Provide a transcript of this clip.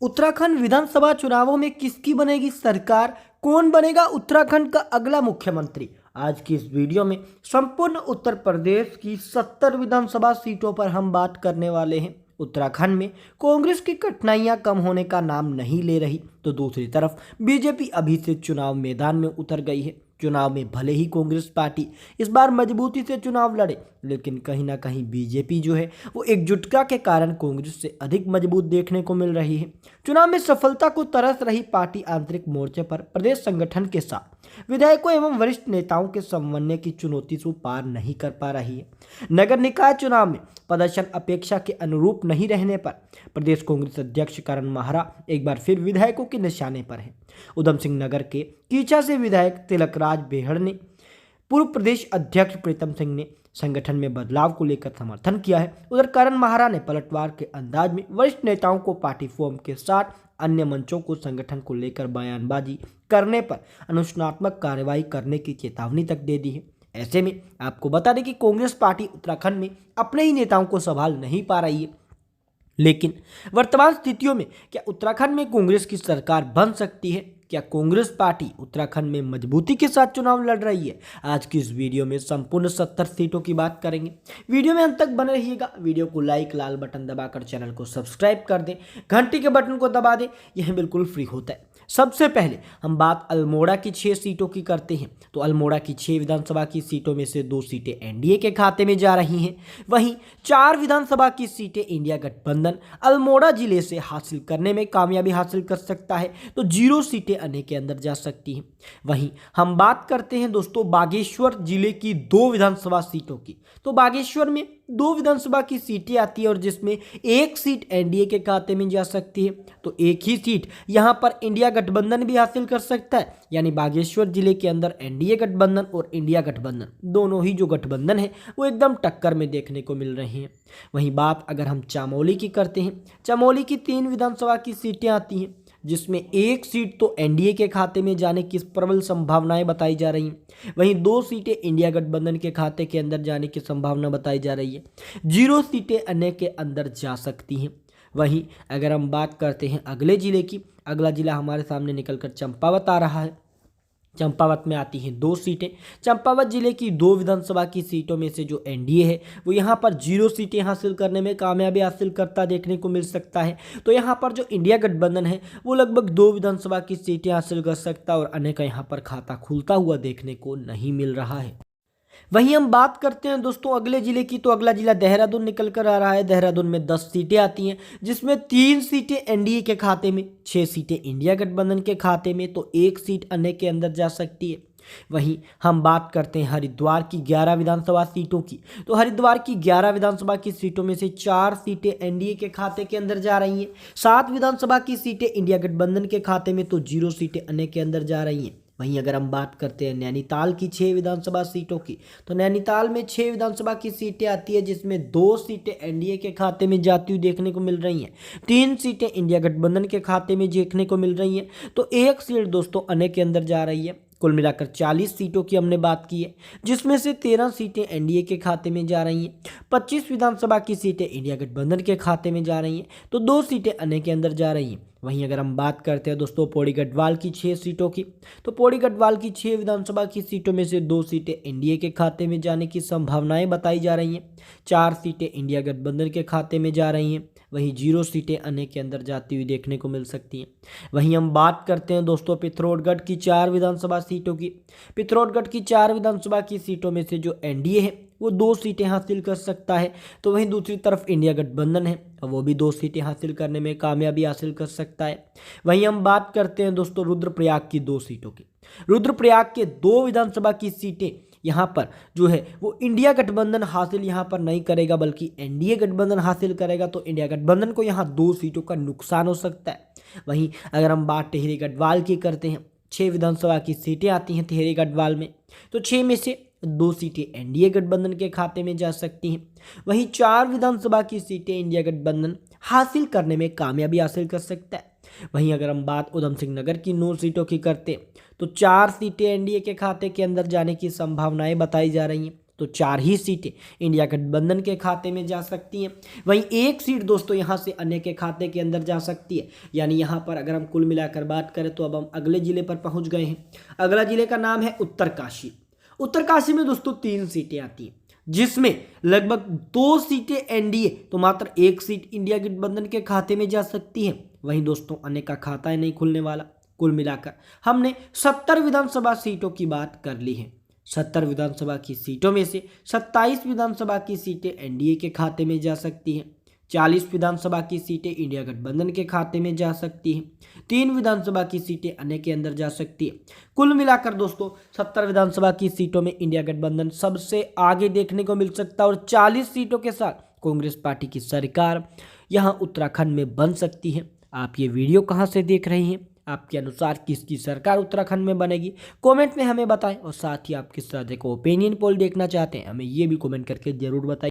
उत्तराखंड विधानसभा चुनावों में किसकी बनेगी सरकार, कौन बनेगा उत्तराखंड का अगला मुख्यमंत्री। आज की इस वीडियो में संपूर्ण उत्तर प्रदेश की 70 विधानसभा सीटों पर हम बात करने वाले हैं। उत्तराखंड में कांग्रेस की कठिनाइयां कम होने का नाम नहीं ले रही, तो दूसरी तरफ बीजेपी अभी से चुनाव मैदान में उतर गई है। चुनाव में भले ही कांग्रेस पार्टी इस बार मजबूती से चुनाव लड़े, लेकिन कहीं ना कहीं बीजेपी जो है वो एकजुटता के कारण कांग्रेस से अधिक मजबूत देखने को मिल रही है। चुनाव में सफलता को तरस रही पार्टी आंतरिक मोर्चे पर प्रदेश संगठन के साथ विधायकों एवं वरिष्ठ नेताओं के समन्वय की चुनौती से पार नहीं कर पा रही है। नगर निकाय चुनाव में प्रदर्शन अपेक्षा के अनुरूप नहीं रहने पर प्रदेश कांग्रेस अध्यक्ष करण माहरा एक बार फिर विधायकों के निशाने पर है। उधम सिंह नगर के कीचा से विधायक तिलकराज बेहड़ ने पूर्व प्रदेश अध्यक्ष प्रीतम सिंह ने संगठन में बदलाव को लेकर समर्थन किया है। उधर करण माहरा ने पलटवार के अंदाज में वरिष्ठ नेताओं को पार्टी फॉर्म के साथ अन्य मंचों को संगठन को लेकर बयानबाजी करने पर अनुशासनात्मक कार्रवाई करने की चेतावनी तक दे दी है। ऐसे में आपको बता दें कि कांग्रेस पार्टी उत्तराखंड में अपने ही नेताओं को संभाल नहीं पा रही है, लेकिन वर्तमान स्थितियों में क्या उत्तराखंड में कांग्रेस की सरकार बन सकती है? क्या कांग्रेस पार्टी उत्तराखंड में मजबूती के साथ चुनाव लड़ रही है? आज की इस वीडियो में संपूर्ण 70 सीटों की बात करेंगे। वीडियो में अंत तक बने रहिएगा। वीडियो को लाइक, लाल बटन दबाकर चैनल को सब्सक्राइब कर दें, घंटी के बटन को दबा दें, यह बिल्कुल फ्री होता है। सबसे पहले हम बात अल्मोड़ा की 6 सीटों की करते हैं। तो अल्मोड़ा की 6 विधानसभा की सीटों में से 2 सीटें एनडीए के खाते में जा रही हैं। वहीं 4 विधानसभा की सीटें इंडिया गठबंधन अल्मोड़ा जिले से हासिल करने में कामयाबी हासिल कर सकता है, तो 0 सीटें अन्य के अंदर जा सकती हैं। वहीं हम बात करते हैं दोस्तों बागेश्वर जिले की 2 विधानसभा सीटों की। तो बागेश्वर में 2 विधानसभा की सीटें आती है और जिसमें 1 सीट एनडीए के खाते में जा सकती है, तो एक ही सीट यहां पर इंडिया गठबंधन भी हासिल कर सकता है। यानी बागेश्वर जिले के अंदर एनडीए गठबंधन और इंडिया गठबंधन दोनों ही जो गठबंधन है वो एकदम टक्कर में देखने को मिल रहे हैं। वहीं बात अगर हम चमोली की करते हैं, चमोली की 3 विधानसभा की सीटें आती हैं, जिसमें 1 सीट तो एनडीए के खाते में जाने की प्रबल संभावनाएं बताई जा रही हैं। वहीं 2 सीटें इंडिया गठबंधन के खाते के अंदर जाने की संभावना बताई जा रही है। 0 सीटें अन्य के अंदर जा सकती हैं। वहीं अगर हम बात करते हैं अगले जिले की, अगला जिला हमारे सामने निकलकर चंपावत आ रहा है। चंपावत में आती हैं 2 सीटें। चंपावत जिले की 2 विधानसभा की सीटों में से जो एनडीए है वो यहाँ पर 0 सीटें हासिल करने में कामयाबी हासिल करता देखने को मिल सकता है। तो यहाँ पर जो इंडिया गठबंधन है वो लगभग 2 विधानसभा की सीटें हासिल कर सकता है और अन्य का यहाँ पर खाता खुलता हुआ देखने को नहीं मिल रहा है। वहीं हम बात करते हैं दोस्तों अगले जिले की, तो अगला जिला देहरादून निकल कर आ रहा है। देहरादून में 10 सीटें आती हैं, जिसमें 3 सीटें एनडीए के खाते में, 6 सीटें इंडिया गठबंधन के खाते में, तो 1 सीट अन्य के अंदर जा सकती है। वहीं हम बात करते हैं हरिद्वार की 11 विधानसभा सीटों की। तो हरिद्वार की 11 विधानसभा की सीटों में से 4 सीटें एनडीए के खाते के अंदर जा रही हैं, 7 विधानसभा की सीटें इंडिया गठबंधन के खाते में, तो 0 सीटें अन्य के अंदर जा रही हैं। वहीं अगर हम बात करते हैं नैनीताल की 6 विधानसभा सीटों की, तो नैनीताल में 6 विधानसभा की सीटें आती है, जिसमें 2 सीटें एनडीए के खाते में जाती हुई देखने को मिल रही हैं, 3 सीटें इंडिया गठबंधन के खाते में देखने को मिल रही हैं, तो 1 सीट दोस्तों अन्य के अंदर जा रही है। कुल मिलाकर 40 सीटों की हमने बात की है, जिसमें से 13 सीटें एनडीए के खाते में जा रही हैं, 25 विधानसभा की सीटें इंडिया गठबंधन के खाते में जा रही हैं, तो 2 सीटें अन्य के अंदर जा रही हैं। वहीं अगर हम बात करते हैं दोस्तों पौड़ी गढ़वाल की 6 सीटों की, तो पौड़ी गढ़वाल की 6 विधानसभा की सीटों में से 2 सीटें एनडीए के खाते में जाने की संभावनाएं बताई जा रही हैं, 4 सीटें इंडिया गठबंधन के खाते में जा रही हैं। वहीं 0 सीटें अन्य के अंदर जाती हुई देखने को मिल सकती हैं। वहीं हम बात करते हैं दोस्तों पिथौरागढ़ की 4 विधानसभा सीटों की। पिथौरागढ़ की 4 विधानसभा की सीटों में से जो एनडीए है वो 2 सीटें हासिल कर सकता है, तो वहीं दूसरी तरफ इंडिया गठबंधन है वो भी 2 सीटें हासिल करने में कामयाबी हासिल कर सकता है। वहीं हम बात करते हैं दोस्तों रुद्रप्रयाग की 2 सीटों की। रुद्रप्रयाग के 2 विधानसभा की सीटें यहाँ पर जो है वो इंडिया गठबंधन हासिल यहाँ पर नहीं करेगा, बल्कि एनडीए गठबंधन हासिल करेगा, तो इंडिया गठबंधन को यहाँ 2 सीटों का नुकसान हो सकता है। वहीं अगर हम बात टिहरी गढ़वाल की करते हैं, 6 विधानसभा की सीटें आती हैं टिहरी गढ़वाल में, तो 6 में से 2 सीटें एनडीए गठबंधन के खाते में जा सकती हैं। वहीं 4 विधानसभा की सीटें इंडिया गठबंधन हासिल करने में कामयाबी हासिल कर सकता है। वहीं अगर हम बात उधम सिंह नगर की 9 सीटों की करते हैं, तो 4 सीटें एनडीए के खाते के अंदर जाने की संभावनाएं बताई जा रही हैं, तो 4 ही सीटें इंडिया गठबंधन के खाते में जा सकती हैं। वहीं 1 सीट दोस्तों यहाँ से अन्य के खाते के अंदर जा सकती है। यानी यहाँ पर अगर हम कुल मिलाकर बात करें तो अब हम अगले जिले पर पहुँच गए हैं। अगला जिले का नाम है उत्तरकाशी। उत्तरकाशी में दोस्तों 3 सीटें आती हैं, जिसमें लगभग 2 सीटें एनडीए तो मात्र 1 सीट इंडिया गठबंधन के खाते में जा सकती है। वहीं दोस्तों अन्य का खाता है नहीं खुलने वाला। कुल मिलाकर हमने 70 विधानसभा सीटों की बात कर ली है। 70 विधानसभा की सीटों में से 27 विधानसभा की सीटें एनडीए के खाते में जा सकती हैं, 40 विधानसभा की सीटें इंडिया गठबंधन के खाते में जा सकती हैं, 3 विधानसभा की सीटें अन्य के अंदर जा सकती है। कुल मिलाकर दोस्तों 70 विधानसभा की सीटों में इंडिया गठबंधन सबसे आगे देखने को मिल सकता है और 40 सीटों के साथ कांग्रेस पार्टी की सरकार यहां उत्तराखंड में बन सकती है। आप ये वीडियो कहां से देख रहे हैं? आपके अनुसार किसकी सरकार उत्तराखंड में बनेगी? कमेंट में हमें बताएं और साथ ही आप किस तरह के ओपिनियन पोल देखना चाहते हैं हमें ये भी कमेंट करके जरूर बताइए।